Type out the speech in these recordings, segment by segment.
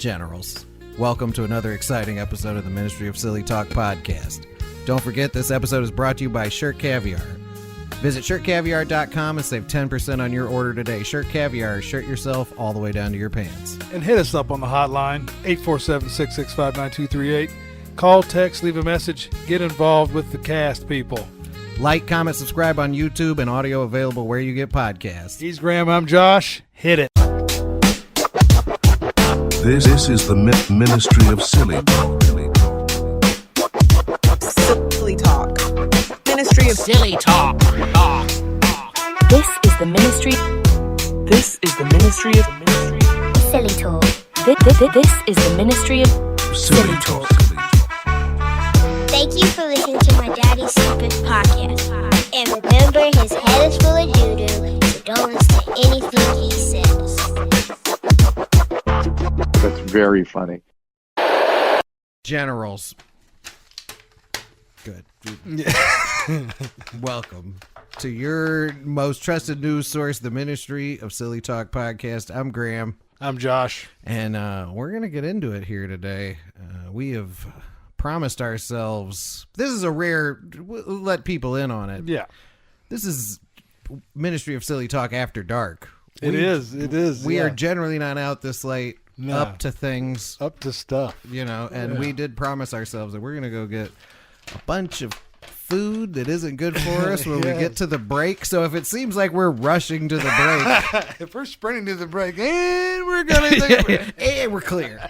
Generals, welcome to another exciting episode of the Ministry of Silly Talk podcast. Don't forget, this episode is brought to you by Shirt Caviar. Visit shirtcaviar.com and save 10% on your order today. Shirt Caviar, shirt yourself all the way down to your pants. And hit us up on the hotline, 847-665-9238. Call, text, leave a message. Get involved with the cast, people. Like, comment, subscribe on YouTube, and audio available where you get podcasts. He's Graham, I'm Josh. Hit it. This is the Ministry of Silly Talk. Silly Talk. Ministry of Silly Talk. This is the ministry. This is the Ministry of Silly Talk. This is the ministry of Silly Talk. Thank you for listening to my daddy's stupid podcast. And remember, his head is full of doo-doo, so don't listen to anything he says. That's very funny. Generals. Good. Welcome to your most trusted news source, the Ministry of Silly Talk podcast. I'm Graham. I'm Josh. And we're going to get into it here today. We have promised ourselves, this is a rare, let people in on it. Yeah. This is Ministry of Silly Talk after dark. It is. We are generally not out this late, up to things. Up to stuff. You know, and we did promise ourselves that we're going to go get a bunch of food that isn't good for us when we get to the break. So if it seems like we're rushing to the break, if we're sprinting to the break, and we're gonna and we're clear.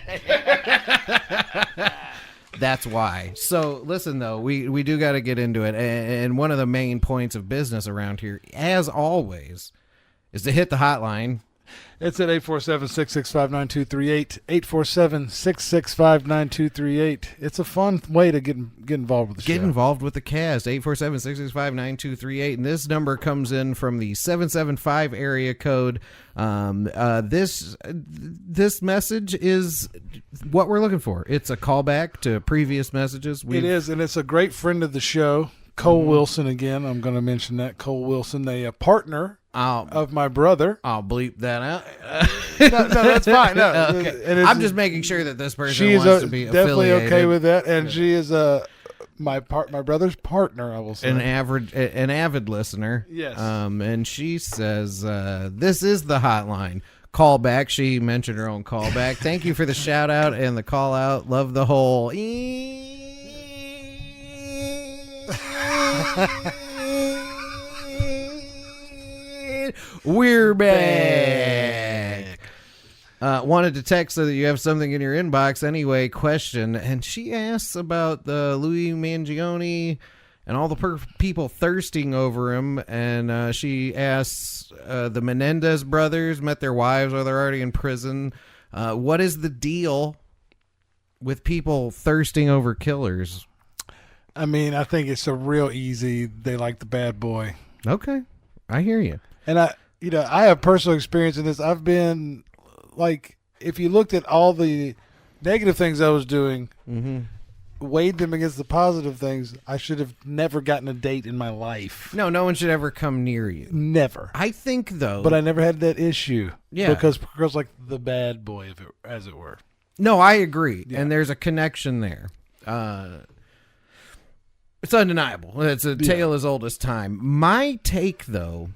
That's why. So listen, though, we do got to get into it, and one of the main points of business around here, as always, is to hit the hotline. It's at 847-665-9238. 847-665-9238. It's a fun way to get involved with the show. Get involved with the cast. 847-665-9238. And this number comes in from the 775 area code. This message is what we're looking for. It's a callback to previous messages. It is, and it's a great friend of the show, Cole Wilson. Again, I'm going to mention that. Cole Wilson, a partner of my brother. I'll bleep that out. No, that's fine. No, okay. I'm just making sure that this person she's wants to be definitely affiliated. okay with that, and she is my brother's partner. I will say an avid listener. Yes. And she says this is the hotline callback. She mentioned her own callback. Thank you for the shout out and the call out. Love the whole. We're back. Wanted to text so that you have something in your inbox anyway. Question, and she asks about the Louis Mangione and all the people thirsting over him, and she asks the Menendez brothers met their wives while they're already in prison. What is the deal with people thirsting over killers? I mean, I think it's a real easy. They like the bad boy. Okay, I hear you. And I have personal experience in this. I've been like, if you looked at all the negative things I was doing, weighed them against the positive things, I should have never gotten a date in my life. No one should ever come near you. Never. I think, though. But I never had that issue. Yeah. Because girls like the bad boy, as it were. No, I agree. Yeah. And there's a connection there. It's undeniable. It's a tale as old as time. My take, though,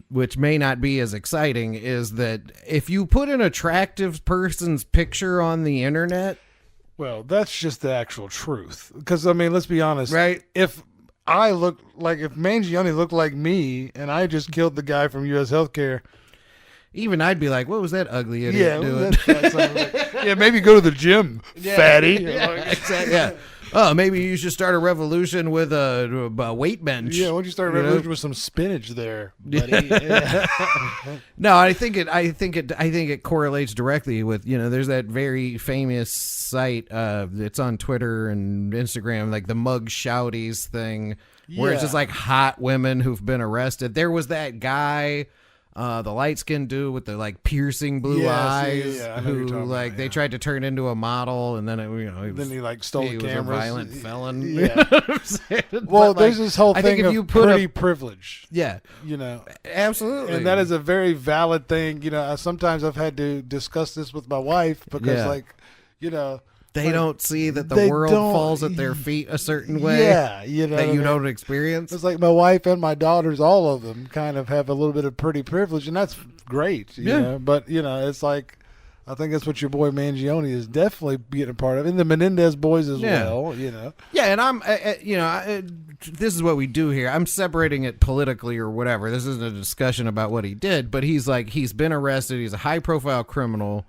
which may not be as exciting, is that if you put an attractive person's picture on the internet, well, that's just the actual truth. Because, I mean, let's be honest. Right. If Mangione looked like me and I just killed the guy from U.S. Healthcare, even I'd be like, what was that ugly idiot doing? Maybe go to the gym, fatty. Yeah, exactly. Yeah. Oh, maybe you should start a revolution with a weight bench. Yeah, why don't you start a revolution with some spinach there, buddy? No, I think it correlates directly with, there's that very famous site it's on Twitter and Instagram, like the Mug Shouties thing, where it's just like hot women who've been arrested. There was that guy the light skinned dude with the like piercing blue Yes, eyes, yeah, I know who you're who talking like about, they yeah. tried to turn into a model, and then He like stole he the was cameras. a violent felon. Yeah. You know what I'm saying? Well, But, there's like, this whole I think thing if of you put pretty privilege. yeah, You know, absolutely, and that is a very valid thing. You know, sometimes I've had to discuss this with my wife because, Yeah. like, you know, they like, don't see that the they world don't- falls at their feet a certain way. Yeah, you know that what you I mean? don't experience. It's like my wife and my daughters, all of them, kind of have a little bit of pretty privilege, and that's great. You Yeah. know? But you know, it's like I think that's what your boy Mangione is definitely getting a part of, and the Menendez boys as Yeah. well. You know, Yeah, and I'm, this is what we do here. I'm separating it politically or whatever. This isn't a discussion about what he did, but he's been arrested. He's a high profile criminal.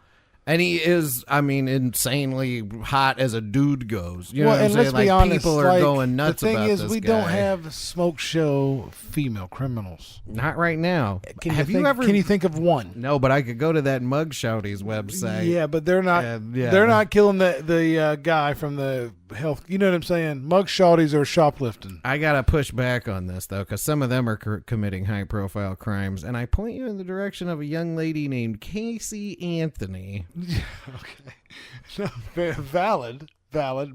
And he is, I mean, insanely hot as a dude goes. You know what I'm and saying? let's Like, be honest, people are like, going nuts the thing about is, this we guy. don't have smoke show female criminals. Not right now. Have you think, ever? Can you think of one? No, but I could go to that Mug Shouties website. Yeah, but they're not. Yeah. They're not killing the guy from the health. You know what I'm saying? Mug shawties are shoplifting. I gotta push back on this though, because some of them are committing high-profile crimes, and I point you in the direction of a young lady named Casey Anthony. Okay, no, valid,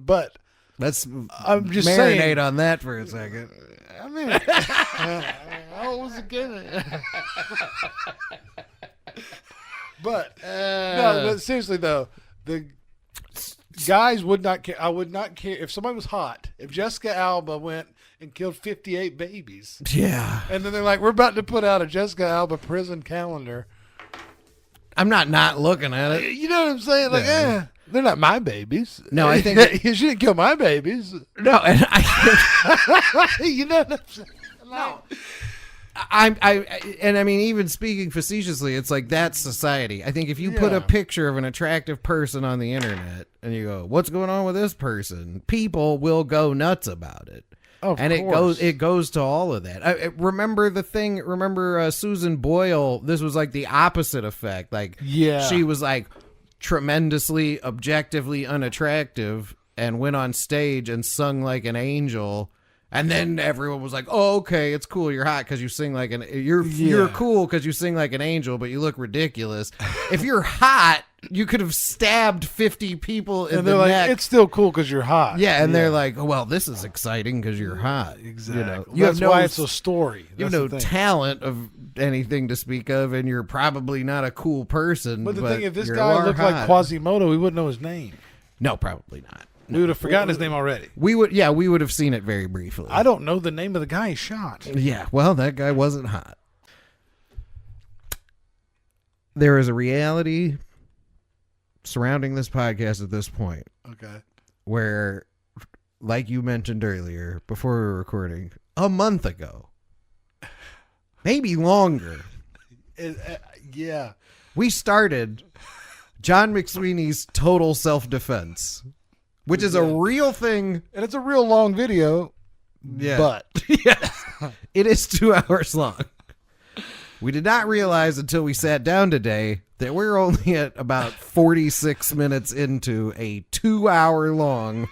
but Let's I'm just marinate saying. on that for a second. I mean, I was again. But no, but seriously though, the guys would not care. I would not care if somebody was hot. If Jessica Alba went and killed 58 babies, Yeah, and then they're like, "We're about to put out a Jessica Alba prison calendar." I'm not looking at it. You know what I'm saying? Like, Yeah. they're not my babies. No, I think she didn't kill my babies. No, and I. You know what I'm saying? No. I mean, even speaking facetiously, it's like that's society. I think if you put a Yeah. picture of an attractive person on the internet and you go, "What's going on with this person?" people will go nuts about it. Of and course. it goes to all of that. Remember Susan Boyle? This was like the opposite effect. Like, Yeah. she was like tremendously objectively unattractive and went on stage and sung like an angel. And then everyone was like, "Oh, okay, it's cool. You're hot because you sing like you're cool because you sing like an angel, but you look ridiculous." If you're hot, you could have stabbed 50 people in And the they're like, neck. "It's still cool because you're hot." Yeah, and they're like, "Well, this is exciting because you're hot." exactly. You know, That's why it's a story. you have That's no the thing. talent of anything to speak of, and you're probably not a cool person. But the thing, if this you guy are looked hot. like Quasimodo, we wouldn't know his name. No, probably not. We would have forgotten his name already. We would have seen it very briefly. I don't know the name of the guy he shot. Yeah, well, that guy wasn't hot. There is a reality surrounding this podcast at this point Okay. where, like you mentioned earlier, before we were recording, a month ago, maybe longer, Yeah. we started John McSweeney's Total Self-Defense, which is a real thing. And it's a real long video. Yeah. But Yes. It is 2 hours long. We did not realize until we sat down today that we're only at about 46 minutes into a 2-hour long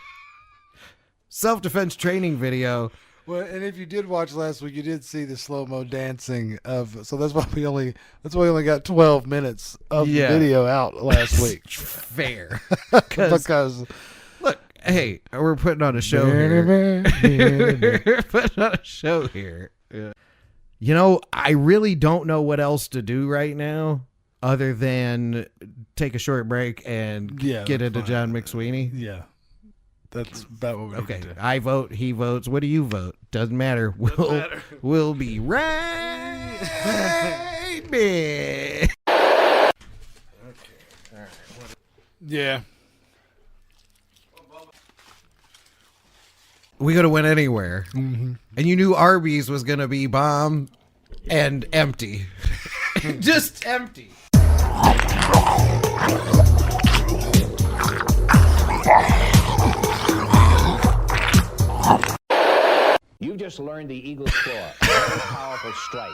self-defense training video. well, and if you did watch last week, you did see the slow-mo dancing of. So that's why we only got 12 minutes of the Yeah. video out last week. Fair. Because Look, hey, we're putting on a show here. We're putting on a show here. Yeah. You know, I really don't know what else to do right now other than take a short break and Yeah, get into fine. John McSweeny. yeah, that's about what we Okay, need to do. I vote, he votes. What do you vote? Doesn't matter. We'll be right back. Yeah. We could have went anywhere, Mm-hmm. and you knew Arby's was gonna be bomb and empty, just empty. You've just learned the Eagle's Claw, a very powerful strike.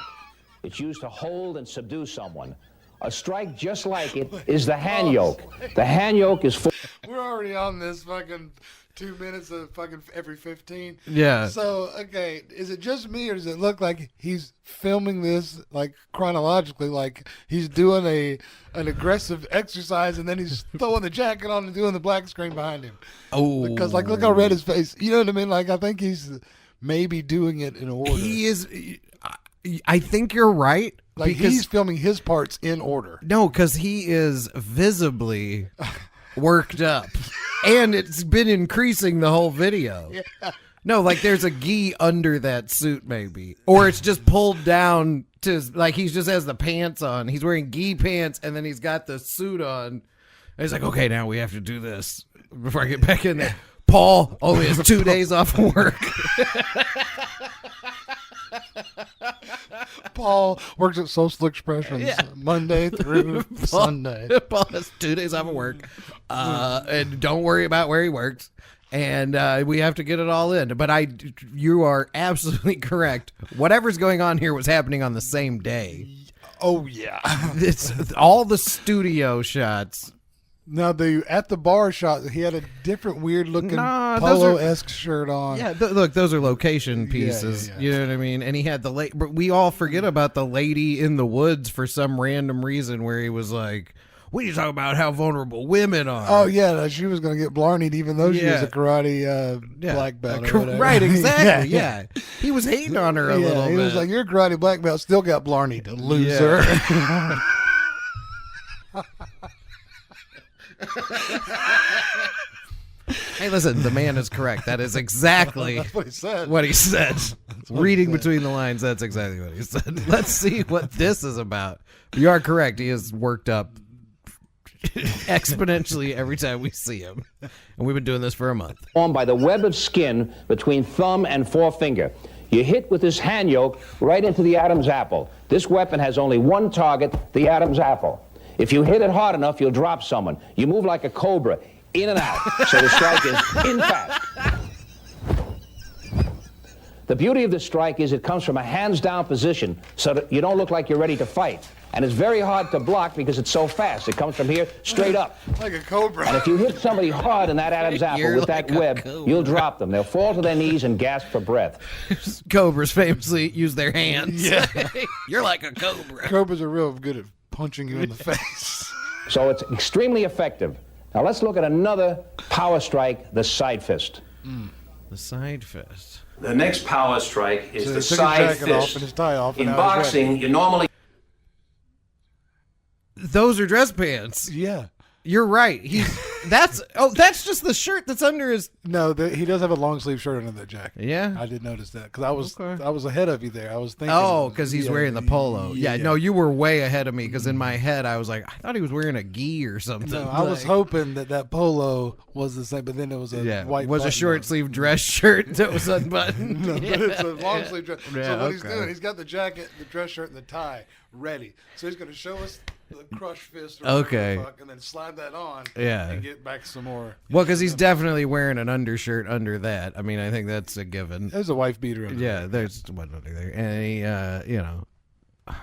It's used to hold and subdue someone. A strike just like it is the hand yoke. The hand yoke is full. We're already on this fucking 2 minutes of fucking every 15. Yeah. So, okay, is it just me, or does it look like he's filming this like chronologically, like he's doing an aggressive exercise and then he's throwing the jacket on and doing the black screen behind him? Oh, Because like, look how red his face. You know what I mean? Like, I think he's maybe doing it in order. he is. I think you're right. Like because he's filming his parts in order. no, because he is visibly worked up, and it's been increasing the whole video. Yeah. No, like there's a gi under that suit, maybe, or it's just pulled down to like he just has the pants on. He's wearing gi pants, and then he's got the suit on. And he's like, okay, now we have to do this before I get back in there. Paul only has 2 days off of work. Paul works at Social Expressions Monday through Sunday. Paul has 2 days off of work, and don't worry about where he works. And we have to get it all in. But you are absolutely correct. Whatever's going on here was happening on the same day. Oh yeah, It's all the studio shots. Now the at the bar shot, he had a different weird looking Nah, those polo-esque shirt on. Yeah, look, those are location pieces. yeah. You know what I mean? And he had but we all forget about the lady in the woods for some random reason where he was like, we need to talk about how vulnerable women are. Oh yeah, she was gonna get blarneyed even though she was a karate black belt. Or whatever. Right, exactly. yeah. He was hating on her a little He bit. was like, "You're a karate black belt, still got blarneyed, loser." Hey, listen, the man is correct. That is exactly That's what he said. what he said. what Reading he said. between the lines, that's exactly what he said. Let's see what this is about. You are correct. He is worked up exponentially every time we see him. And we've been doing this for a month. Formed by the web of skin between thumb and forefinger. You hit with this hand yoke right into the Adam's apple. This weapon has only one target, the Adam's apple. If you hit it hard enough, you'll drop someone. You move like a cobra, in and out, so the strike is in fast. The beauty of the strike is it comes from a hands-down position, so that you don't look like you're ready to fight. And it's very hard to block because it's so fast. It comes from here straight up. Like a cobra. And if you hit somebody hard in that Adam's apple You're with like that a web, cobra. you'll drop them. They'll fall to their knees and gasp for breath. Cobras famously use their hands. Yeah. You're like a cobra. Cobras are real good at punching you in the face. So it's extremely effective. Now let's look at another power strike, the side fist. The side fist. The next power strike is So the he took his side jacket off fist. and his tie off, and In now he's boxing, you normally Those are dress pants. Yeah. You're right. That's just the shirt that's under his. No, he does have a long sleeve shirt under that jacket. Yeah. I did notice that because Okay. I was ahead of you there. I was thinking. Oh, because he's wearing the polo. Yeah, no, you were way ahead of me because in my head I was like, I thought he was wearing a gi or something. No, I was hoping that polo was the same, but then it was a white. It was a button short on it. sleeve dress shirt that was unbuttoned. No, but it's a long sleeve dress. Yeah, So what he's okay. doing, he's got the jacket, the dress shirt, and the tie ready. So he's going to show us the crush fist or whatever Okay. the fuck, and then slide that on Yeah. and get back some more. Well, because he's definitely wearing an undershirt under that. I mean, I think that's a given. There's a wife beater under Yeah, there's one under there. And he,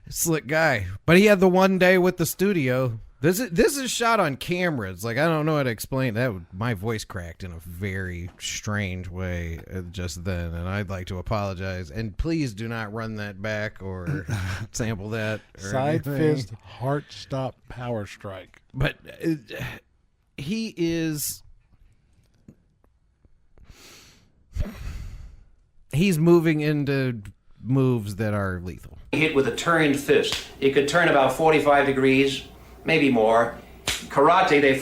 slick guy. But he had the one day with the studio. This is shot on cameras. Like, I don't know how to explain that. My voice cracked in a very strange way just then, and I'd like to apologize. And please do not run that back or sample that. Or Side anything. fist, heart stop, power strike. But he is. He's moving into moves that are lethal. hit with a turned fist. It could turn about 45 degrees, maybe more. Karate, they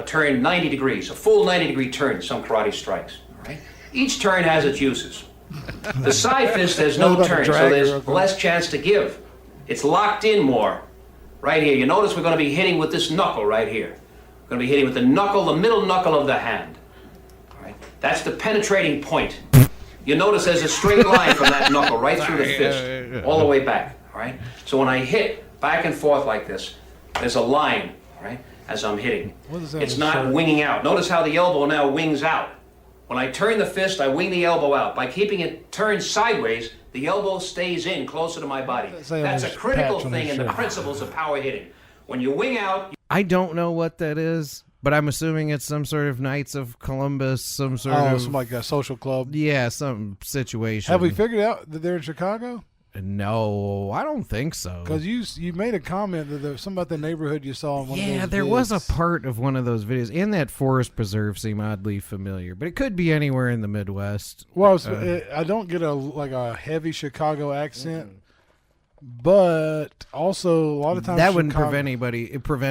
turn 90 degrees, a full 90-degree turn, some karate strikes. All right? Each turn has its uses. The side fist has no turn, so there's less chance to give. It's locked in more. Right here, you notice we're going to be hitting with this knuckle right here. We're going to be hitting with the knuckle, the middle knuckle of the hand. All right? That's the penetrating point. You notice there's a straight line from that knuckle right through the fist, all the way back. All right? So when I hit back and forth like this, there's a line, all right, as I'm hitting. It's not winging out. Notice how the elbow now wings out. When I turn the fist, I wing the elbow out. By keeping it turned sideways, the elbow stays in closer to my body. That's a critical thing in the principles of power hitting. When you wing out... I don't know what that is, But I'm assuming it's some sort of Knights of Columbus, some sort of some like a social club. Yeah, some situation. Have we figured out that they're in Chicago? No, I don't think so. Because you made a comment that there was something about the neighborhood you saw in one of those Yeah, there was a part of one of those videos, and that forest preserve seemed oddly familiar, but it could be anywhere in the Midwest. Well, I don't get a heavy Chicago accent, but also a lot of times that wouldn't prevent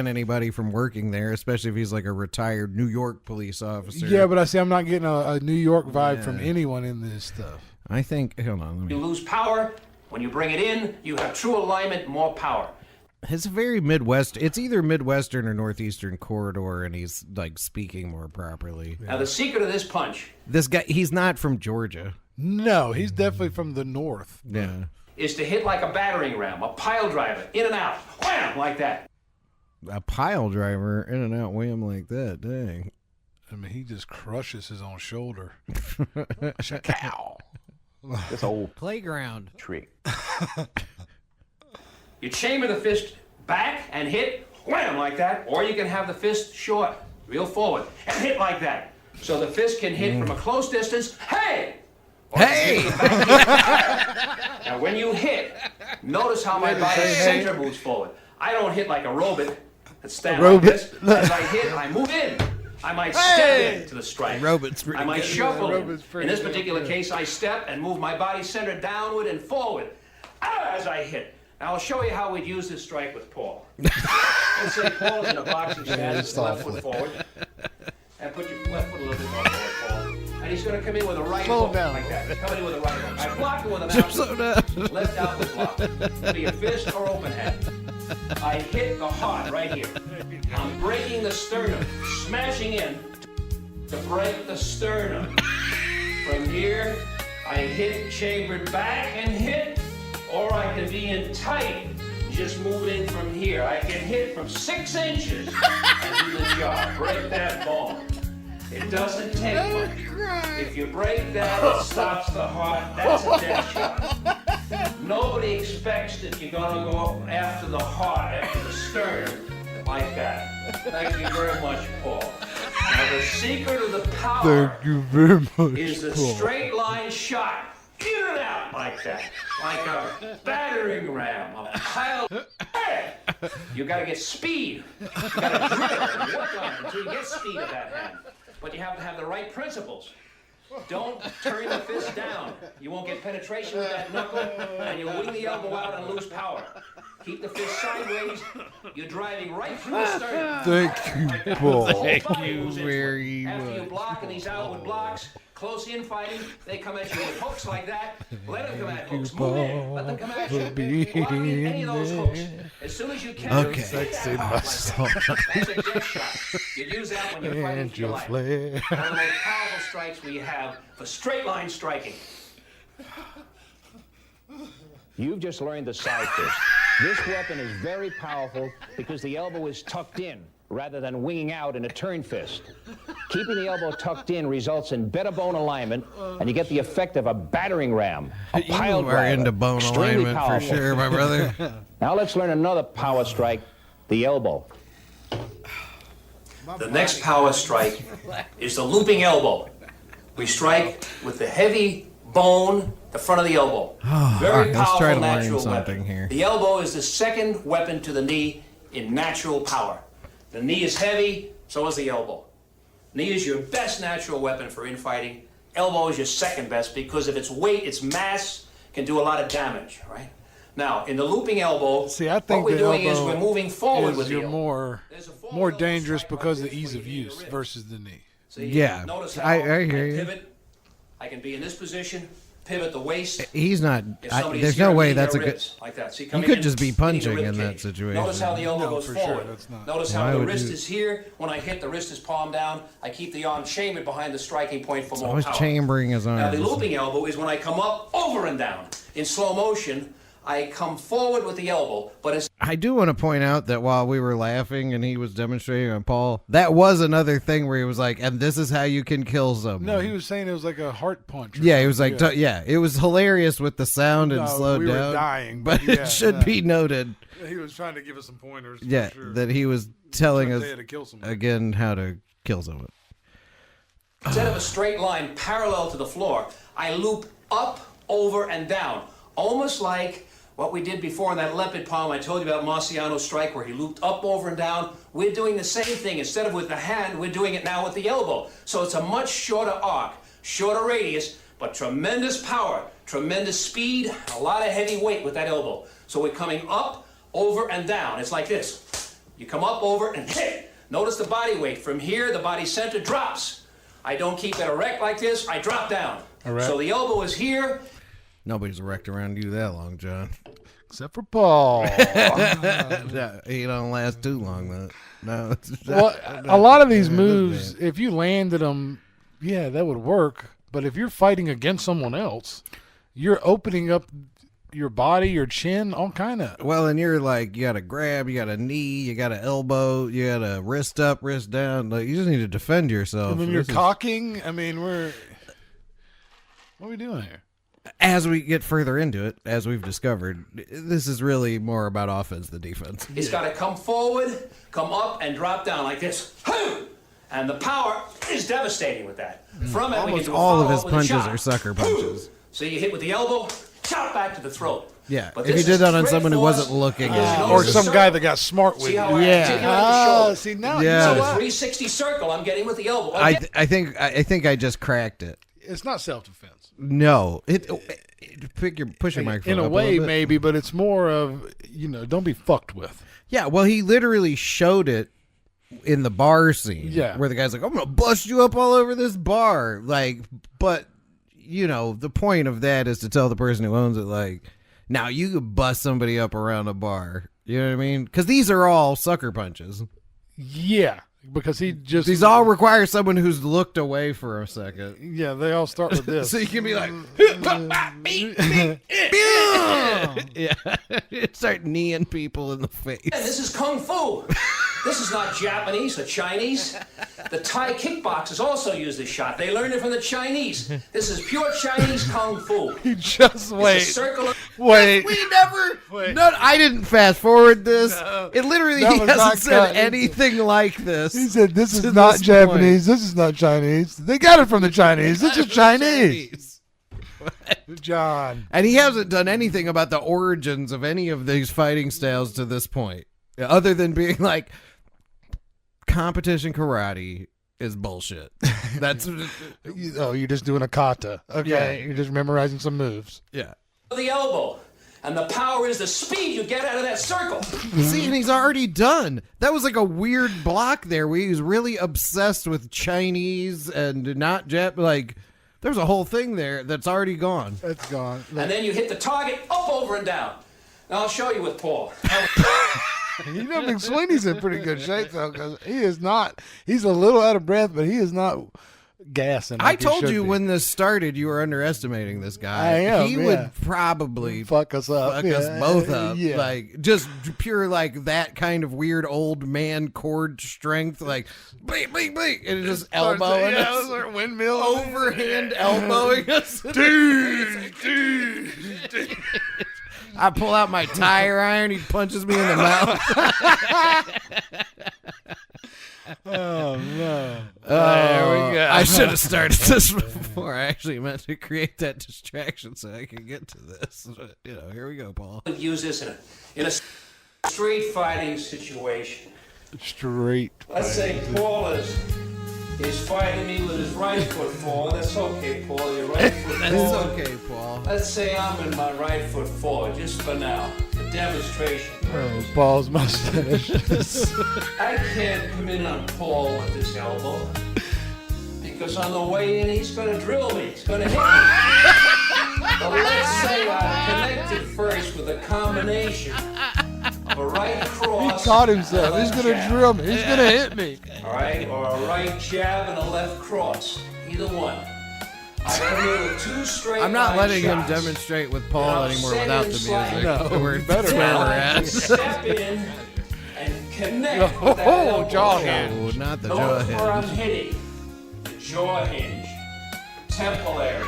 anybody from working there, especially if he's like a retired New York police officer. Yeah, but I'm not getting a New York vibe from anyone in this stuff. I think. Hold on, You lose power. When you bring it in, you have true alignment, more power. It's very Midwest. It's either Midwestern or Northeastern corridor, and he's like speaking more properly. Now, the secret of this punch. This guy, he's not from Georgia. No, he's definitely from the north. Yeah. Is to hit like a battering ram, a pile driver, in and out, wham, like that. A pile driver, in and out, wham, like that. Dang. I mean, he just crushes his own shoulder. Shakow. This old playground trick. You chamber the fist back and hit, wham, like that, or you can have the fist short, real forward, and hit like that. So the fist can hit from a close distance, hey! Hey! Now, when you hit, notice how my body center moves forward. I don't hit like a robot and stand like this. As I hit, I move in. I might step into the strike. Robot's pretty I might good. shuffle in. In this particular case, I step and move my body center downward and forward as I hit. Now, I'll show you how we'd use this strike with Paul. Let's say Paul is in a boxing stance with his left foot forward. And put your left foot a little bit more forward, Paul. And he's going to come in with a right hook like that. He's coming in with a right hook. I block him with an out. Left outward block. It'll be a fist or open hand. I hit the heart right here. I'm breaking the sternum, smashing in to break the sternum. From here, I hit chambered back and hit, or I can be in tight, just move in from here. I can hit from 6 inches and do the job, break that bone. It doesn't take much. If you break that, it stops the heart. That's a death shot. Nobody expects that you're going to go after the heart, after the sternum, like that. Thank you very much, Paul. Now, the secret of the power is the straight line shot. In and out like that. Like a battering ram, a pile. You got to get speed. You got to drill and work on it until you get speed of that hand. But you have to have the right principles. Don't turn the fist down. You won't get penetration with that knuckle, and you'll wing the elbow out and lose power. Keep the fist sideways. You're driving right through the sternum. Thank you, Paul. Thank you very much. After you block in these outward blocks, close in-fighting, they come at you with hooks like that. Let them come at hooks. Move in. Let them come at you. Block in any of those hooks. As soon as you can. Okay. Sexy myself. That's a death shot. You'd use that when you're fighting for your life. One of the most powerful strikes we have for straight line striking. You've just learned the side fist. This weapon is very powerful because the elbow is tucked in rather than winging out in a turn fist. Keeping the elbow tucked in results in better bone alignment, and you get the effect of a battering ram, a pile You are driver. into bone Extremely alignment powerful. for sure, my brother. Now let's learn another power strike, the elbow. The next power strike is the looping elbow. We strike with the heavy bone, the front of the elbow. Very let's powerful try to learn natural something weapon. here. The elbow is the second weapon to the knee in natural power. The knee is heavy, so is the elbow. Knee is your best natural weapon for infighting. Elbow is your second best because of its weight, its mass can do a lot of damage, right? Now, in the looping elbow, See, I think what we're the doing is elbow we're moving forward with the you're elbow. more dangerous because of the ease of use versus the knee. See, Yeah, notice how I hear you. pivot. I can be in this position, pivot the waist. He's not. If somebody's There's here, no way hitting that's a their good. ribs, like that. See, You coming could in, just be hitting the punching rib in that cage. situation. Notice how the elbow No, goes for sure, forward. that's not- Notice Why how the would wrist you- is here. When I hit, the wrist is palm down. I keep the arm chambered behind the striking point for more Always power. chambering his Now, arms. the looping elbow is when I come up, over and down. In slow motion, I come forward with the elbow, but it's I do want to point out that while we were laughing and he was demonstrating on Paul, that was another thing where he was like, and this is how you can kill someone. No, he was saying it was like a heart punch. Yeah, he was like, it was hilarious with the sound and No, slowed we down. were dying, but but it should be noted. He was trying to give us some pointers. Yeah, for sure. that he was telling us How to kill someone. again how to kill someone. instead of a straight line parallel to the floor, I loop up, over, and down, almost like what we did before in that leopard palm I told you about Marciano's strike, where he looped up, over, and down. We're doing the same thing. Instead of with the hand, we're doing it now with the elbow. So it's a much shorter arc, shorter radius, but tremendous power, tremendous speed, a lot of heavy weight with that elbow. So we're coming up, over, and down. It's like this. You come up, over, and hit. Notice the body weight. From here, the body center drops. I don't keep it erect like this. I drop down. Erect. So the elbow is here. Nobody's erect around you that long, John. Except for Paul. Yeah, he don't last too long, though. No. Well, a lot of these moves, if you landed them, yeah, that would work. But if you're fighting against someone else, you're opening up your body, your chin, all kind of. Well, and you're like, you got to grab, you got to knee, you got to elbow, you got to wrist up, wrist down. Like, you just need to defend yourself. And then you're cocking. I mean, what are we doing here? As we get further into it, as we've discovered, this is really more about offense than defense. It's got to come forward, come up, and drop down like this. And the power is devastating with that. From it, we Almost can do a all of his follow-up with a punches shot. are sucker punches. So you hit with the elbow, chop back to the throat. Yeah, But if you this did is that on straight someone who force. wasn't looking There's at no you. Or some circle. guy that got smart with See you. how I articulate the shoulder? See, now Yeah. you know So a what? 360 circle I'm getting with the elbow. I think I just cracked it. It's not self-defense. No, push your microphone In a up way, little bit. maybe, but it's more of, don't be fucked with. Yeah, well, he literally showed it in the bar scene. Yeah. Where the guy's like, I'm going to bust you up all over this bar. Like, but, the point of that is to tell the person who owns it, like, now you could bust somebody up around a bar. You know what I mean? Because these are all sucker punches. Yeah, because he just... These all require someone who's looked away for a second. Yeah, they all start with this. So you can be like, yeah, start kneeing people in the face. And this is Kung Fu. This is not Japanese or Chinese. The Thai kickboxers also use this shot. They learned it from the Chinese. This is pure Chinese Kung Fu. You just wait. It's a circle of... Wait. We never. Wait. No, I didn't fast forward this. It literally That he was hasn't not said cut. anything like this. He said, this is to not this Japanese. This is not Chinese. They got it from the Chinese. This is Chinese. John. And he hasn't done anything about the origins of any of these fighting styles to this point, other than being like, competition karate is bullshit. That's You're just doing a kata. Okay. Yeah. You're just memorizing some moves. yeah. the elbow. And the power is the speed you get out of that circle. See, and he's already done. That was like a weird block there where he was really obsessed with Chinese and not Jap. Like, there's a whole thing there that's already gone. That's gone. And then you hit the target up, over, and down. Now I'll show you with Paul. McSweeney's in pretty good shape, though, because he is not. He's a little out of breath, but he is not gassing. I told you when this started, you were underestimating this guy. I am, He yeah. would probably fuck us up. fuck Yeah. us both up. Yeah. Like, just pure, like, that kind of weird old man cord strength. Like, bleep, bleep, bleep. And just elbowing us. Windmill. Overhand elbowing us. Dude. I pull out my tire iron. He punches me in the mouth. Oh, no. There we go. I should have started this before. I actually meant to create that distraction so I could get to this. But, here we go, Paul. Use this in a street fighting situation. Straight. Let's say Paul is fighting me with his right foot forward. That's okay, Paul. Your right foot That's forward. okay, Paul. Let's say I'm in my right foot forward, just for now, for demonstration. Oh, Paul's mustache. I can't come in on Paul with this elbow, because on the way in, he's going to drill me. He's going to hit me. But let's say I connected first with a combination of a right He cross. caught himself. and a He's left going to jab. drill me. He's going to hit me. All right, or a right jab and a left cross, either one. I come in with 2 straight I'm not line letting him shots. demonstrate with Paul Now anymore send without in the slightly. music. No, we're, better that's where Now we're I at. step in and connect with that elbow jaw shot. hinge. Oh, not the jaw Notice where I'm hinge. hitting. The jaw hinge, temple area,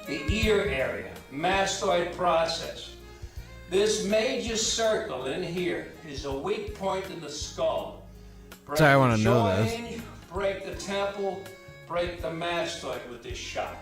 the ear area, mastoid process. This major circle in here is a weak point in the skull. Break Sorry, I wanna the know jaw this. hinge, break the temple, break the mastoid with this shot.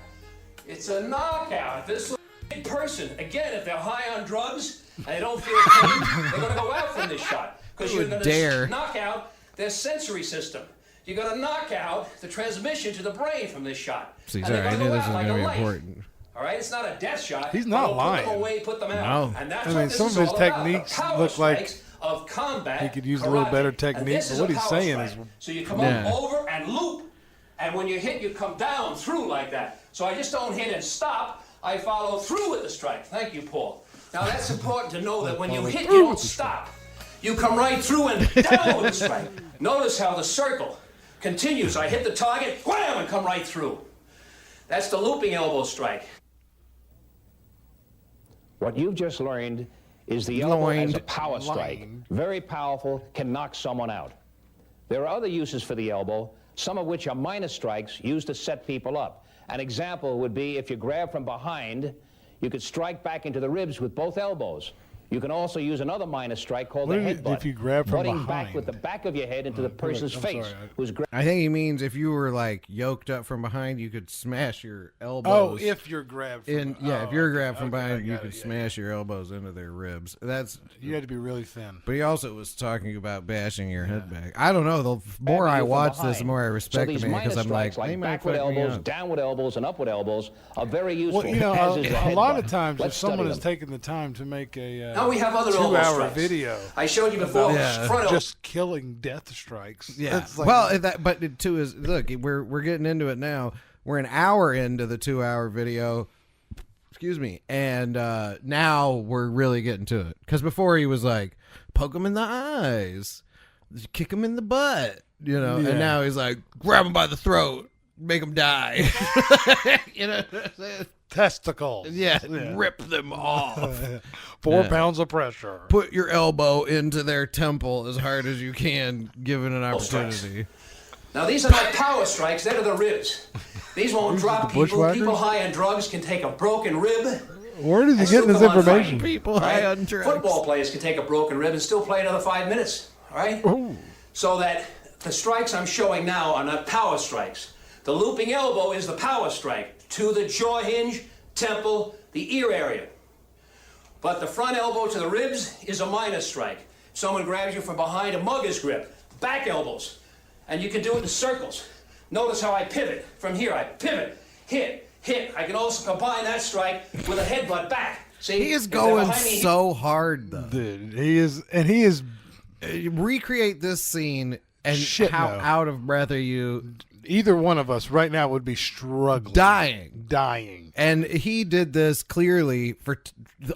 It's a knockout. This little person, again, if they're high on drugs and they don't feel pain, they're going to go out from this shot. Because you're going dare. to knock out their sensory system. You're going to knock out the transmission to the brain from this shot. See, And sorry, they're I gonna knew go this out was like going to a be light. important. All right, it's not a death shot. He's not But lying. Put them away, put them out. No. And that's I mean, what this some is of his all about. techniques The power look like strikes of combat he could use a little karate. better And technique, this but is what a he's power saying strike. is- So you come Yeah. up over and loop, and when you hit, you come down through like that. So I just don't hit and stop. I follow through with the strike. Thank you, Paul. Now that's important to know that when you hit, you don't stop. You come right through and down with the strike. Notice how the circle continues. I hit the target, wham, and come right through. That's the looping elbow strike. What you've just learned is the elbow as a Loined. power strike. Very powerful, can knock someone out. There are other uses for the elbow, some of which are minor strikes used to set people up. An example would be if you grab from behind, you could strike back into the ribs with both elbows. You can also use another minor strike called the What if headbutt. you grab from butting behind? back with the back of your head into the person's I'm face sorry, who's I think he means if you were like yoked up from behind, you could smash your Oh, elbows. if you're grabbed from if you're grabbed from behind, you got could it, yeah. smash your elbows into their ribs. That's. You had to be really thin. But he also was talking about bashing your head back. I don't know. The more I you from watch this, the behind. more I respect so these the man because minor I'm like, strikes, they might backward fuck me elbows, up. downward elbows, and upward elbows are very useful. Well, you know, as is the a lot headbutt. of times Let's if someone study has them. taken the time to make a Now we have other elbow 2-hour strikes. video I showed you before. Yeah. Front elbow. just killing death strikes. Yeah. It's like- Well, but it too is look. We're getting into it now. We're an hour into the 2-hour video. Excuse me. And now we're really getting to it. Because before he was like, poke him in the eyes, kick him in the butt, you know. Yeah. And now he's like, grab him by the throat, make him die. You know. testicles. Yeah, rip them off. 4 pounds of pressure. Put your elbow into their temple as hard as you can, given an opportunity. Now these are not power strikes, they're to the ribs. These won't drop the people. bushwhackers? People high on drugs can take a broken rib. Where is he and still getting this come on information? fighting. People All high on drugs. Football players can take a broken rib and still play another 5 minutes. All right? So that the strikes I'm showing now are not power strikes. The looping elbow is the power strike to the jaw hinge, temple, the ear area. But the front elbow to the ribs is a minor strike. Someone grabs you from behind, a mugger's grip, back elbows. And you can do it in circles. Notice how I pivot. From here, I pivot, hit. I can also combine that strike with a headbutt back. See? He is If they're going behind me, so hard, though. Dude, he is Recreate this scene and Shit, how no. out of breath are you? either one of us right now would be struggling. Dying. And he did this clearly for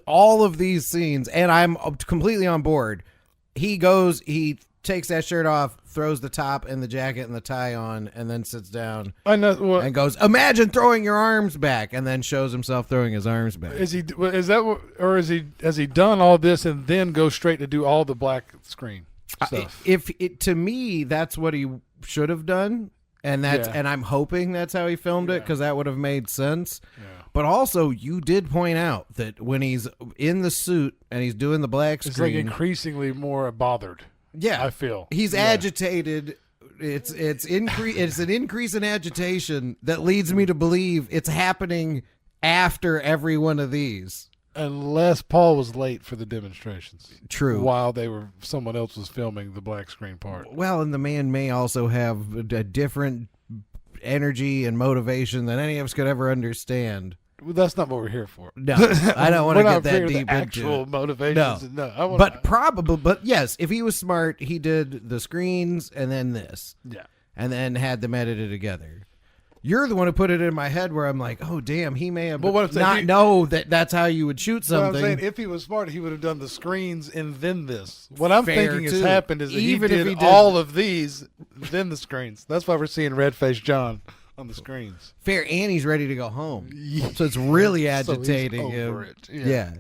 all of these scenes, and I'm completely on board. He takes that shirt off, throws the top and the jacket and the tie on, and then sits down I know. Well, and goes, "Imagine throwing your arms back," and then shows himself throwing his arms back. is that what, or has he done all this and then go straight to do all the black screen stuff? To me, that's what he should have done, and and I'm hoping that's how he filmed it because that would have made sense. Yeah. But also, you did point out that when he's in the suit and he's doing the black screen, it's like increasingly more bothered. Yeah, I feel he's agitated. It's an increase in agitation that leads me to believe it's happening after every one of these. Unless Paul was late for the demonstrations. True. While someone else was filming the black screen part. Well, and the man may also have a different energy and motivation than any of us could ever understand. Well, that's not what we're here for. No, I don't want to get that deep into actual it. motivations. No, but yes, if he was smart, he did the screens and then this. Yeah. And then had them edited together. You're the one who put it in my head where I'm like, oh, damn, he may have not know that that's how you would shoot something. What I'm saying, if he was smart, he would have done the screens and then this. What I'm Fair, thinking too. has happened is that Even if he he did did- all of these, then the screens. That's why we're seeing Red Face John on the screens. Fair, and he's ready to go home. So it's really agitating so he's him. over it. Yeah.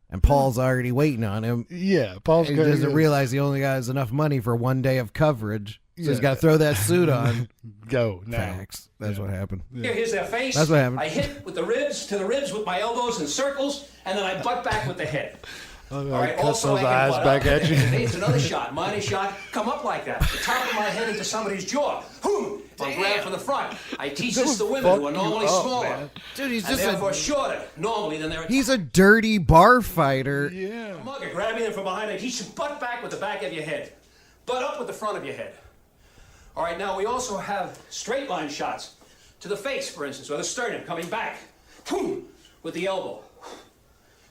And Paul's already waiting on him. Yeah, Paul's He good. doesn't realize he only got enough money for one day of coverage. So he's Yeah. got to throw that suit on. Go now. Facts. That's what happened. Here's their face. That's what happened. I hit with the ribs to the ribs with my elbows in circles, and then I butt back with the head. All right. Cuss Also, those I can eyes butt back up. at you. It's another shot. Minor shot. Come up like that. The top of my head into somebody's jaw. Boom. I grab from the front. I teach this to women who are normally smaller. Dude, he's And just therefore shorter normally than they're. he's a dirty bar fighter. Yeah. Mugger, grabbing them from behind. I teach you butt back with the back of your head. Butt up with the front of your head. All right, now we also have straight line shots to the face, for instance, or the sternum coming back. Boom, with the elbow.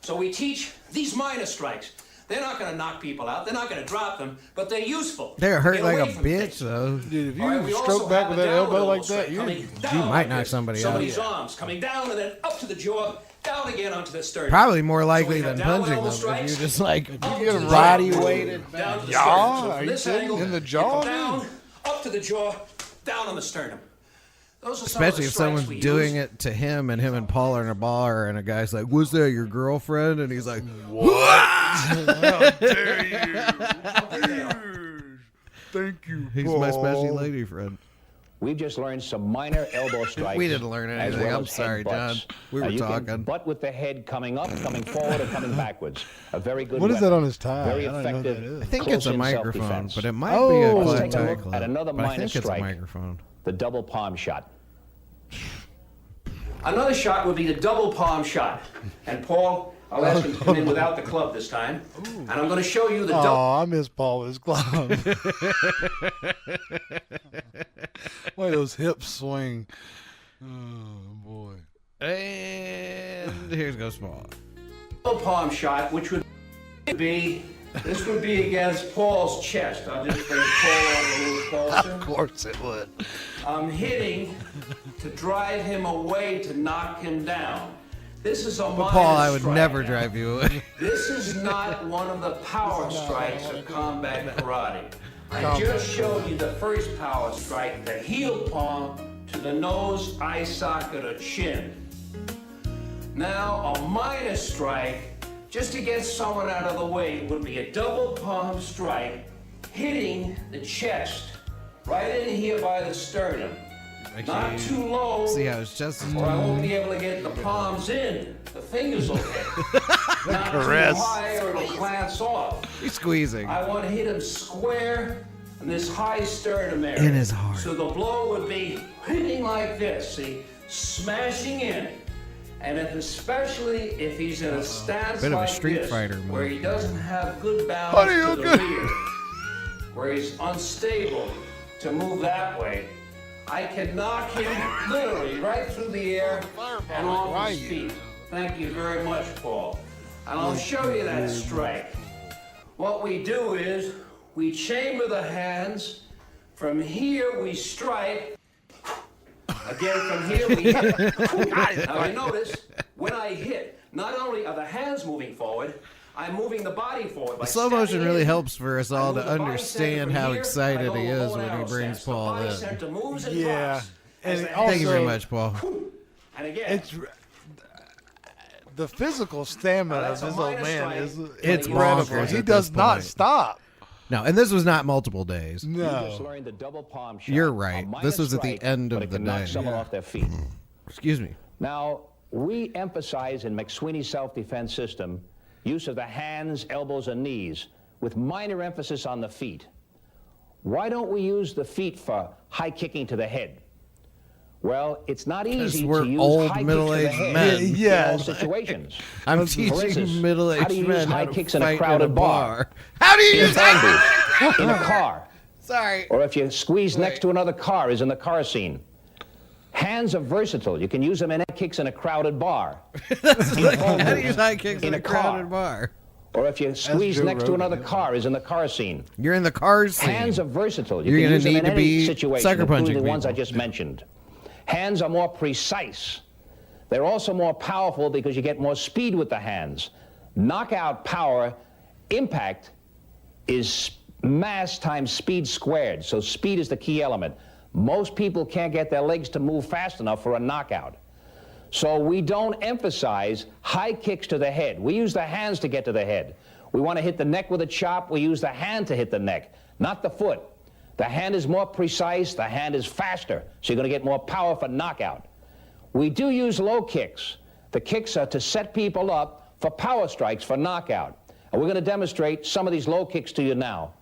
So we teach these minor strikes. They're not going to knock people out. They're not going to drop them, but they're useful. They're hurt Get like away a from bitch, things. though. Dude, if All right, you we stroke also back have with a that downward elbow like elbow that, strike coming you down might like knock this. somebody out. Somebody's arms coming down and then up to the jaw, down again onto the sternum. Probably more So likely we than have downward punching elbow them. If strikes, you just like up get to them the body jaw, weighted down to the Jaw? sternum. So Are from you this kidding? angle, In the you jaw, come down, up to the jaw, down on the sternum. Those are some of the especially if strikes someone's we doing use. it to him and Paul are in a bar and a guy's like, "Was that your girlfriend?" And he's like, How dare you? Thank you, "He's my Paul. special lady friend." We've just learned some minor elbow strikes. We didn't learn as anything. well I'm as sorry, head-butts. John. We were you talking. Can butt with the head coming up, coming forward, or coming backwards. A very good What is weapon. that on his tie? Very I don't know what effective. that is. I think it's a close-in microphone, self-defense. but it might be Oh. a Let's clip take a tie look clip. at another But I minor think it's a strike. microphone. The double palm shot. Another shot would be the double palm shot. And Paul, I'll ask him to come in without the club this time. And I'm going to show you the double. Oh, I miss Paul with his glove. Why those hips swing? Oh boy. And here's goes Paul. Double palm shot, which would be, this would be against Paul's chest. I'll just bring Paul on a little closer. Of course it would. I'm hitting to drive him away, to knock him down. This is a minor Paul, I would strike. never drive you away. This is not one of the power strikes of combat karate. I just showed you the first power strike, the heel palm to the nose, eye socket, or chin. Now, a minor strike, just to get someone out of the way, would be a double palm strike hitting the chest, right in here by the sternum. Not too low, See how his chest is. or I won't be able to get the palms in. The fingers will hit. Not Caress. too high or it'll glance off. He's squeezing. I want to hit him square in this high sternum area. In his heart. So the blow would be hitting like this, see, smashing in. And especially if he's in a stance Bit of a like Street this, Fighter move. where he doesn't have good balance to the Hadouken! rear, where he's unstable to move that way, I can knock him literally right through the air and off his feet. Thank you very much, Paul. And I'll show you that strike. What we do is we chamber the hands. From here we strike. Again, from here we hit. Now you notice, when I hit, not only are the hands moving forward, I'm moving the body forward. By Slow motion stepping really in. helps for us I all move to the body understand center how from here, excited I go he is bow and when he arrow brings steps. The Paul body in. center moves and Yeah. drops And as the it hands Thank you very also- much, Paul. And again, It's the physical stamina That's of a this old minor man strike. is It's incredible. bonkers He at does this not point. stop. No, and this was not multiple days. You just No. learned the double palm shot. You're A right. minor This was at the strike, end but of it the can knock day. someone off their feet. Excuse me. Now, we emphasize in McSweeney's self-defense system use of the hands, elbows, and knees, with minor emphasis on the feet. Why don't we use the feet for high kicking to the head? Well, it's not easy we're to use old, high middle-aged kicks to the men. head Yeah. in all situations. I'm For instance, teaching how do middle-aged you use men how high to kicks in a fight crowded bar? How do you In a use that? phone booth, in a car, Sorry. or if you squeeze next to another car, as in the car scene. Hands are versatile. You can use them in head kicks in a crowded bar. How do you use high kicks in In a a car. crowded bar? Or if you squeeze Joe next to Rogan, another yeah. car, as in the car scene. You're in the car scene. Hands are versatile. You You're can gonna use them need in to any be situation, sucker punching including the ones I people. just mentioned. Hands are more precise. They're also more powerful because you get more speed with the hands. Knockout power, impact, is mass times speed squared. So speed is the key element. Most people can't get their legs to move fast enough for a knockout. So we don't emphasize high kicks to the head. We use the hands to get to the head. We want to hit the neck with a chop. We use the hand to hit the neck, not the foot. The hand is more precise. The hand is faster. So you're going to get more power for knockout. We do use low kicks. The kicks are to set people up for power strikes for knockout. And we're going to demonstrate some of these low kicks to you now.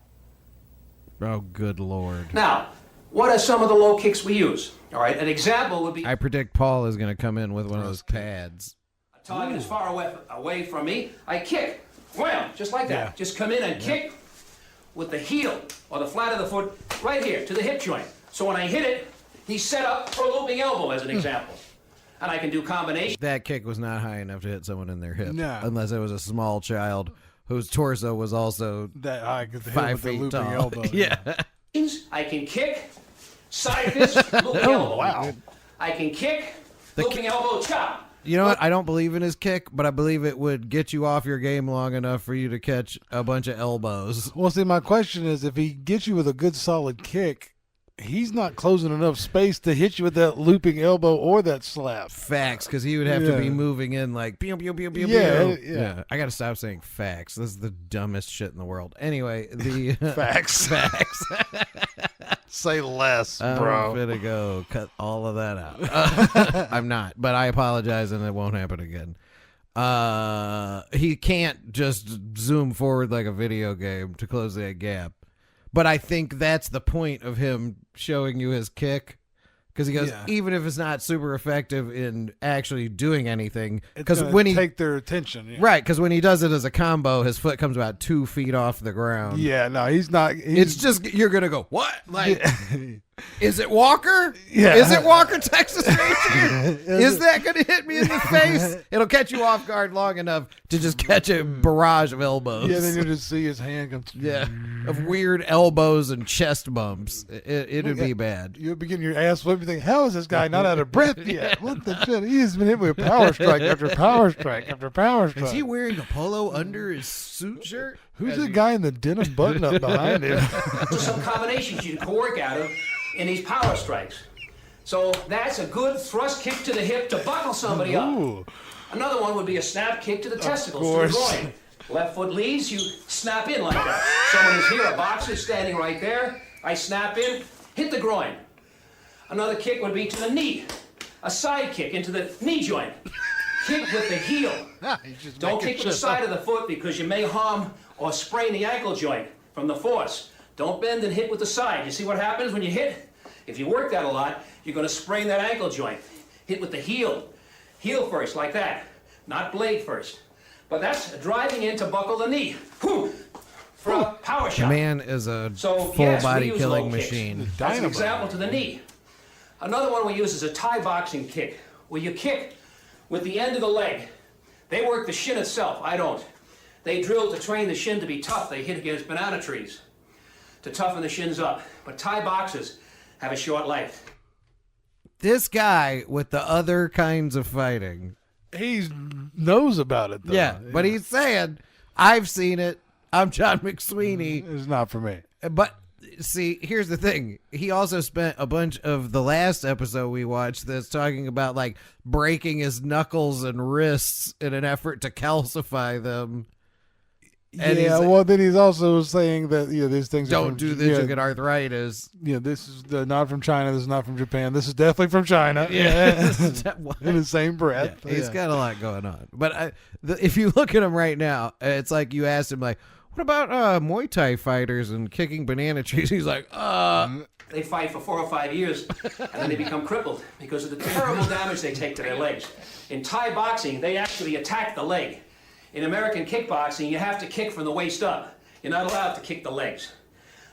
Oh, good Lord. Now, what are some of the low kicks we use? All right, an example would be I predict Paul is going to come in with one of those pads. a target is far away from me. I kick. Wham! Just like that. Yeah. Just come in and kick with the heel or the flat of the foot right here to the hip joint. So when I hit it, he's set up for a looping elbow as an example. And I can do combinations. That kick was not high enough to hit someone in their hip. No. Unless it was a small child whose torso was also That I could hit 5 with the feet looping tall. elbow. Yeah. I can kick, side fist, looping elbow. wow. I can kick, looping elbow, chop. You know what? I don't believe in his kick, but I believe it would get you off your game long enough for you to catch a bunch of elbows. Well, see, my question is, if he gets you with a good solid kick, he's not closing enough space to hit you with that looping elbow or that slap. Facts, because he would have to be Yeah. moving in like pew pew pew pew Yeah, pew. yeah. I got to stop saying facts. This is the dumbest shit in the world. Anyway, the Facts. facts. Say less, I'm bro. gonna go cut all of that out. I'm not, but I apologize, and it won't happen again. He can't just zoom forward like a video game to close that gap. But I think that's the point of him showing you his kick. Because he goes, Yeah. even if it's not super effective in actually doing anything, It's because gonna when he take their attention. Yeah. right, because when he does it as a combo, his foot comes about 2 feet off the ground. Yeah, no, he's not. It's just you're gonna go, what? Like, is it Walker? Yeah. Is it Walker, Texas Ranger? Is that gonna hit me in the face? It'll catch you off guard long enough to just catch a barrage of elbows. Yeah, then you'll just see his hand come. Yeah, of weird elbows and chest bumps. It'd be bad. You'll begin your ass flipping. Think, how is this guy not out of breath yet? What the shit? He's been hit with power strike after power strike after power strike. Is he wearing a polo under his suit shirt? Who's the guy in the denim button up behind him? Just some combinations you can work out of in these power strikes. So that's a good thrust kick to the hip to buckle somebody up. Ooh. Another one would be a snap kick to the testicles, to the course. groin. Left foot leads, you snap in like that. Someone is here, a boxer standing right there. I snap in, hit the groin. Another kick would be to the knee. A side kick into the knee joint. Kick with the heel. Don't kick with the side of the foot because you may harm or sprain the ankle joint from the force. Don't bend and hit with the side. You see what happens when you hit? If you work that a lot, you're going to sprain that ankle joint. Hit with the heel. Heel first, like that. Not blade first. But that's driving in to buckle the knee. Whew. For a power The shot. man is a So, full yes, we body use killing low kicks. machine. That's an example to the knee. Another one we use is a Thai boxing kick, where you kick with the end of the leg. They work the shin itself. I don't. They drill to train the shin to be tough. They hit against banana trees to toughen the shins up. But Thai boxers have a short life. This guy with the other kinds of fighting. He knows about it, though. Yeah, but he's saying, I've seen it. I'm John McSweeny. It's not for me. But see, here's the thing. He also spent a bunch of the last episode we watched that's talking about like breaking his knuckles and wrists in an effort to calcify them. And yeah, he's- well, then he's also saying that these things are Don't from, do this, you'll get arthritis. Yeah, this is not from China. This is not from Japan. This is definitely from China. What? In the same breath. Yeah, he's got a lot going on. But if you look at him right now, it's like you asked him, like, what about Muay Thai fighters and kicking banana trees? He's like, They fight for 4 or 5 years, and then they become crippled because of the terrible damage they take to their legs. In Thai boxing, they actually attack the leg. In American kickboxing, you have to kick from the waist up. You're not allowed to kick the legs.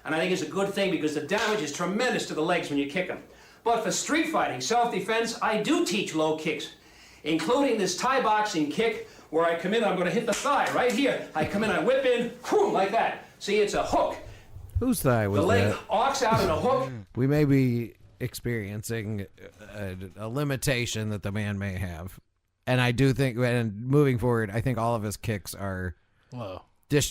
And I think it's a good thing because the damage is tremendous to the legs when you kick them. But for street fighting, self-defense, I do teach low kicks, including this Thai boxing kick where I come in, I'm going to hit the thigh right here. I come in, I whip in, whoom, like that. See, it's a hook. whose thigh was The leg that? arcs out in a hook. We may be experiencing a limitation that the man may have. And I do think, and moving forward, I think all of his kicks are, Whoa.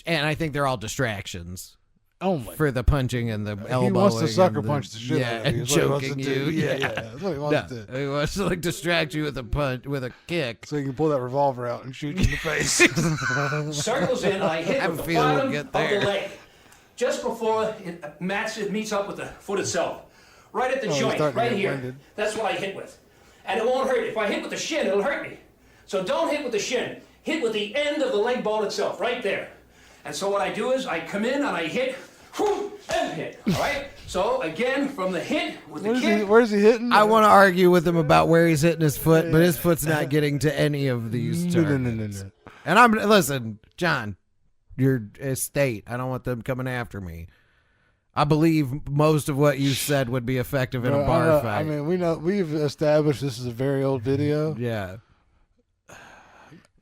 and I think they're all distractions. only. For the punching and the elbowing. He wants to sucker and punch the shit out of you. and That's what he wants choking to do. you. Yeah, that's what he wants to do. He wants to like distract you with a punch, with a kick. So you can pull that revolver out and shoot you in the face. Circles in, and I hit I with the feel we'll bottom get of there. the leg, just before it meets up with the foot itself. Right at the he's joint, starting to right get here. winded. That's what I hit with. And it won't hurt. If I hit with the shin, it'll hurt me. So don't hit with the shin. Hit with the end of the leg bone itself, right there. And so what I do is I come in and I hit, whoo, and hit. All right? So again, from the hit with the kick. Where's he hitting? I want to argue with him about where he's hitting his foot, but his foot's not getting to any of these targets. No. And listen, John, your estate, I don't want them coming after me. I believe most of what you said would be effective in a bar fight. I mean, we've established this is a very old video. Yeah.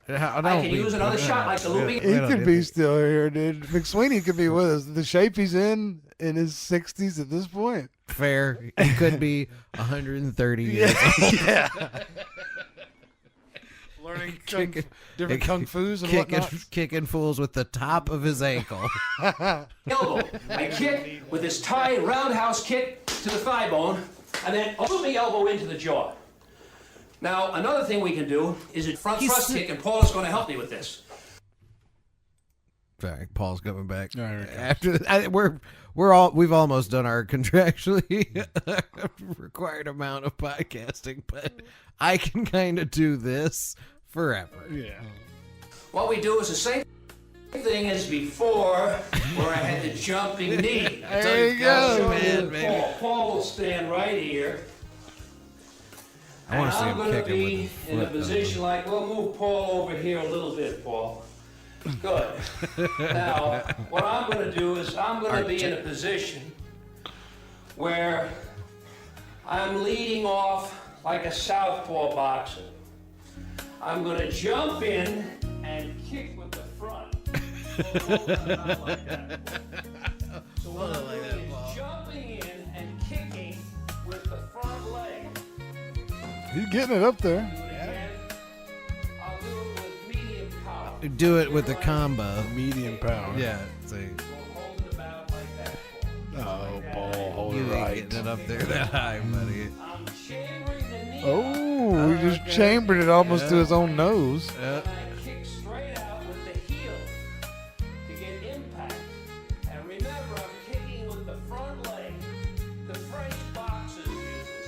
I can use another shot like the looping. He could be still here, dude. McSweeny could be with us. The shape he's in his 60s at this point. Fair. He could be 130 years old. Yeah. Learning different kung fus and whatnot. Kicking fools with the top of his ankle. Elbow. I kick with this tight roundhouse kick to the thigh bone, and then a looping elbow into the jaw. Now, another thing we can do is a front thrust kick, and Paul is going to help me with this. Sorry, Paul's coming back. All right, After we've almost done our contractually required amount of podcasting, but I can kind of do this forever. Yeah. What we do is the same thing as before, where I had the jumping knee. There you go, man. Paul will stand right here. I want to see him I'm going to kick him with be his foot. in a position like, we'll move Paul over here a little bit, Paul. Good. Now, what I'm going to do is I'm going to be in a position where I'm leading off like a southpaw boxer. I'm going to jump in and kick with the front. So what I'm doing is jumping in and kicking with the front leg. He's getting it up there. I'll do it with medium power. Do it with the combo. Medium power. Yeah. See, Hold it about like that. Oh, Paul, hold you it ain't right. getting it up there that high, buddy. I'm chambering the knee. Oh, he just chambered it almost to his own nose. I kick straight out with the heel to get impact. And remember, I'm kicking with the front leg. The French boxers use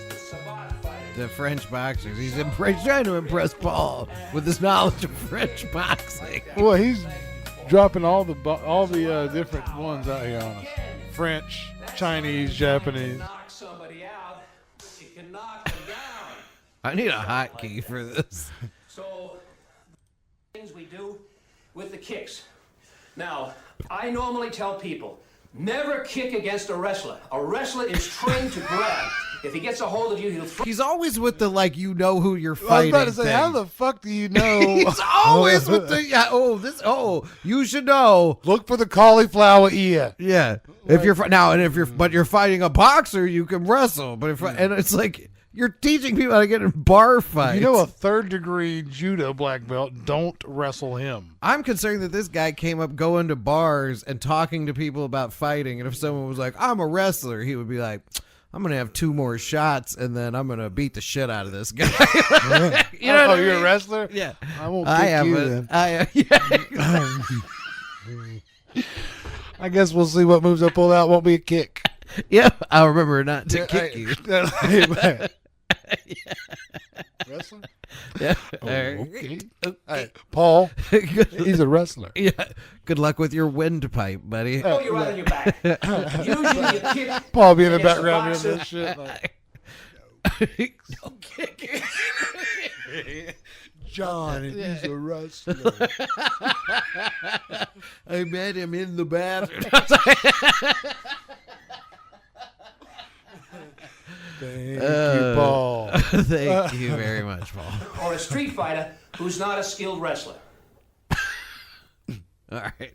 this, the savate fighters. The French boxers. He's trying to impress Paul with his knowledge of French boxing. Well, he's dropping all the different ones out here on us. French, Chinese, Japanese. Knock somebody out, you can knock them down. I need a hotkey for this. So, things we do with the kicks. Now, I normally tell people, never kick against a wrestler. A wrestler is trained to grab. If he gets a hold of you, he'll throw. He's always with the like you know who you're I was fighting. about to say, thing. how the fuck do you know? He's always with the you should know. Look for the cauliflower ear. Yeah. If you're but you're fighting a boxer, you can wrestle. But and it's like you're teaching people how to get in bar fights. You know, a third-degree judo black belt, don't wrestle him. I'm concerned that this guy came up going to bars and talking to people about fighting, and if someone was like, "I'm a wrestler," he would be like, "I'm gonna have 2 more shots, and then I'm gonna beat the shit out of this guy." You know what I you're mean? a wrestler? Yeah, I won't kick you then. I guess we'll see what moves I pull out. Won't be a kick. Yeah, I'll remember not to kick you. Wrestler? Yeah. Okay. Hey, Paul, he's a wrestler. Yeah. Good luck with your windpipe, buddy. Throw you right on your back. Usually you kick. Paul be in the against background boxer. of this shit. Don't kick it. John, he's a wrestler. I met him in the bathroom. Thank you, Paul. Thank you very much, Paul. Or a street fighter who's not a skilled wrestler. All right.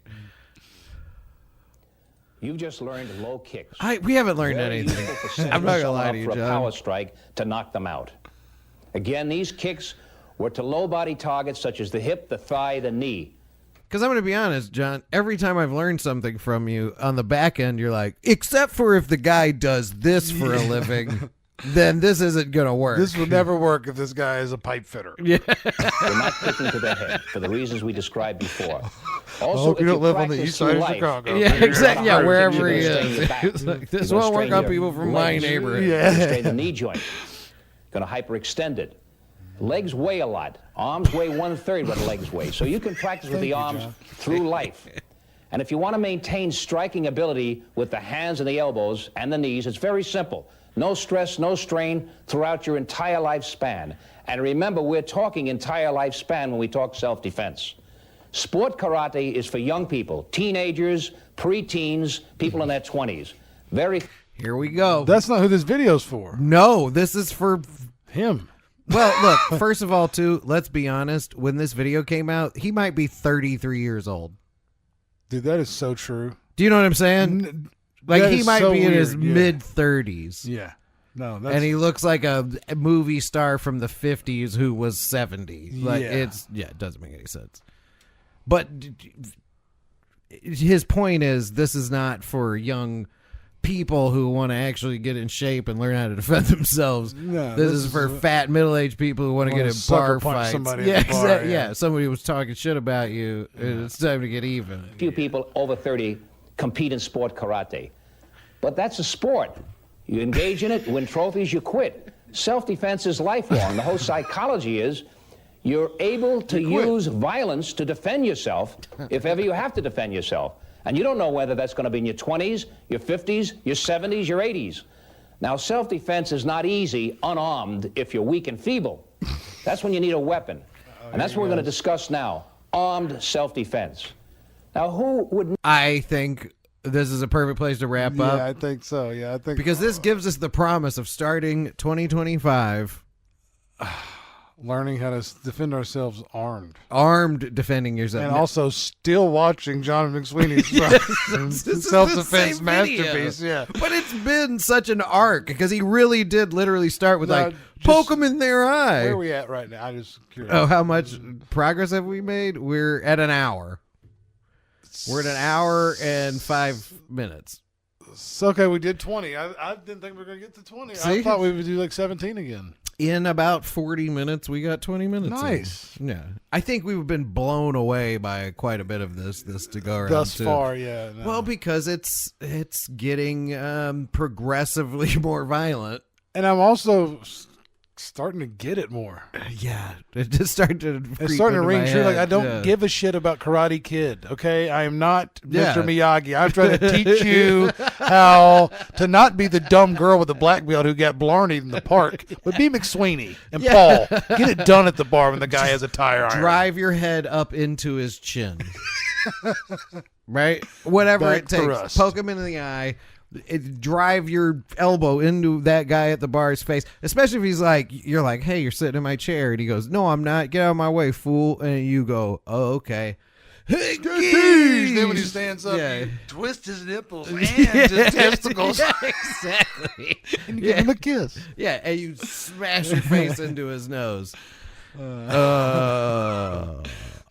You've just learned low kicks. We haven't learned Very anything. useful to send I'm not going to someone lie up to you, for a John. power strike to knock them out. Again, these kicks were to low body targets such as the hip, the thigh, the knee. Because I'm going to be honest, John, every time I've learned something from you on the back end, you're like, except for if the guy does this for a living, then this isn't going to work. This will never work if this guy is a pipe fitter. Yeah. You're not taking to the head for the reasons we described before. I Also, hope you if don't live on the practice east side of through Chicago. life, Yeah, exactly. Yeah, You're wherever he gonna strain is. your back. It's like, this You're gonna won't work strain on your people from my legs. neighborhood. You're gonna strain the knee joint. Going to hyperextend it. Legs weigh a lot. Arms weigh 1/3 what legs weigh. So you can practice with the arms through life. And if you want to maintain striking ability with the hands and the elbows and the knees, it's very simple. No stress, no strain throughout your entire lifespan. And remember, we're talking entire lifespan when we talk self-defense. Sport karate is for young people, teenagers, preteens, people in their 20s. Here we go. That's not who this video's for. No, this is for Him. Well, look, first of all, too, let's be honest. When this video came out, he might be 33 years old. Dude, that is so true. Do you know what I'm saying? Like, that he is might so be in his weird, yeah. mid-30s. Yeah. No, that's... And he looks like a movie star from the 50s who was 70. Like, Yeah. it doesn't make any sense. But his point is, this is not for young people who want to actually get in shape and learn how to defend themselves. No, this is for fat middle-aged people who want to get in sucker bar punch fights. somebody Yeah, at the bar, exactly. yeah. Yeah, somebody was talking shit about you. And it's time to get even. Few people over 30 compete in sport karate. But that's a sport. You engage in it, win trophies, you quit. Self-defense is lifelong. The whole psychology is you're able to use violence to defend yourself if ever you have to defend yourself. And you don't know whether that's going to be in your 20s, your 50s, your 70s, your 80s. Now, self-defense is not easy unarmed if you're weak and feeble. That's when you need a weapon. And that's what we're going to discuss now, armed self-defense. Now, who would... I think this is a perfect place to wrap up. Yeah, I think so. Yeah, I think... Because this gives us the promise of starting 2025... learning how to defend ourselves armed defending yourself. And also still watching John McSweeney's self-defense masterpiece. Yeah. But it's been such an arc because he really did literally start with poke them in their eye. Where are we at right now? I just curious. Oh, how much progress have we made? We're at an hour. We're at an hour and 5 minutes. So, okay, we did 20. I didn't think we were going to get to 20. See? I thought we would do like 17 again. In about 40 minutes, we got 20 minutes. Nice. In. Yeah. I think we've been blown away by quite a bit of this to go around. Thus far, yeah. No. Well, because it's getting progressively more violent. And I'm also starting to get it more. Yeah. It just started to It's starting to ring true. Like, I don't Yeah. give a shit about Karate Kid, okay? I am not Mr. Miyagi. I'm trying to teach you how to not be the dumb girl with the black belt who got blarneyed in the park, but be McSweeny and Paul. Get it done at the bar when the guy has a tire iron. Drive your head up into his chin. Right? Whatever Back it takes. thrust. Poke him in the eye. Drive your elbow into that guy at the bar's face, especially if he's like, you're like, hey, you're sitting in my chair, and he goes, no, I'm not, get out of my way, fool. And you go, oh, okay. Hey, Then when he stands up, Yeah. you twist his nipples and his testicles. Yeah, exactly. And you give him a kiss. Yeah, and you smash your face into his nose.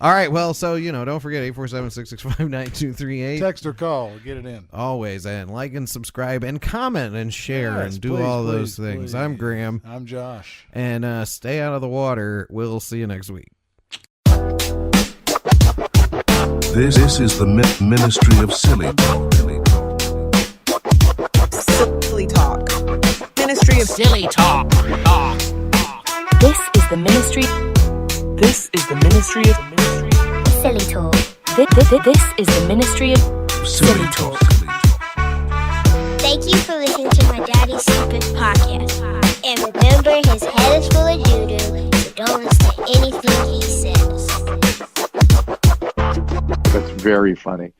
All right, well, so, don't forget 847-665-9238. Text or call. Get it in. Always, and like and subscribe and comment and share Yes, and do please, all please, those things. please. I'm Graham. I'm Josh. And stay out of the water. We'll see you next week. This is the Ministry of Silly Talk. Silly talk. Ministry of Silly talk. This is the ministry. This is the ministry of Silly talk. This is the ministry of Silly Talk. Thank you for listening to my daddy's stupid podcast. And remember, his head is full of doo-doo, so don't listen to anything he says. That's very funny.